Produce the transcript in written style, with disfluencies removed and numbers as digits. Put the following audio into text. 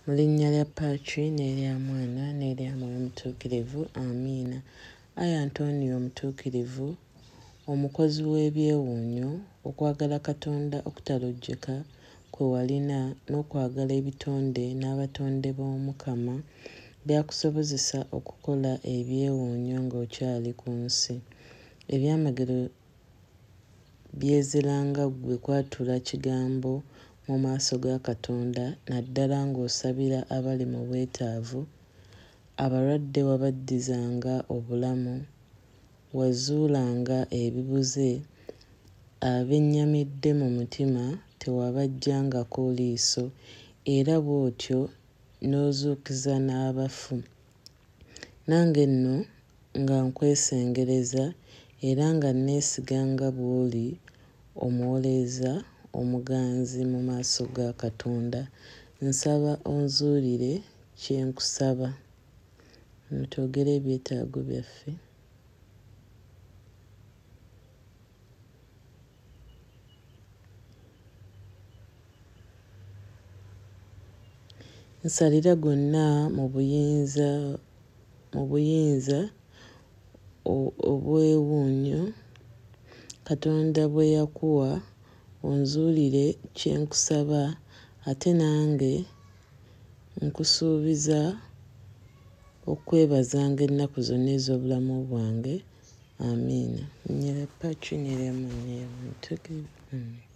Mu linnya lya Paatri n'erya Mwana n'erya Mwoyo Omutuukirivu, amiina. Ayi Antonio omutuukirivu, omukozi w'ebyewuunyo, okwagala Katonda okutalojjeka kwe walina n'okwagala ebitonde n'abatonde b'Omukama byakusobozesa okukola ebyewuunyo ng'okyali ku nsi. Ebyamagero byezeranga ggwe kwatula kigambo mu maaso ga Katonda, naddala ng'osabira abali mu bwetaavu, abalwadde wabaddizanga obulamu, wazuulanga ebibuze, abennyamidde mu mutima tewabaggyangako liiso, era bw'otyo n'ozuukiza n'abafu. Nange nno nga nkwesengereza era nga neesiganga bw'oli omuwoleeza omuganzi mu maaso ga Katonda, nsaba onzuulire kye nkusaba. Twogere ebyetaago byaffe. Nsalira gonna mu buyinza obwewuunyo Katonda bwe yakuwa, onzuulire kye nkusaba, ate nange nkusuubiza okwebazanga ennaku zonna ez'obulamu bwange. Amiina. Linnya lya Paatri n'erya Mwana n'erya Mwoyo Omutuukirivu.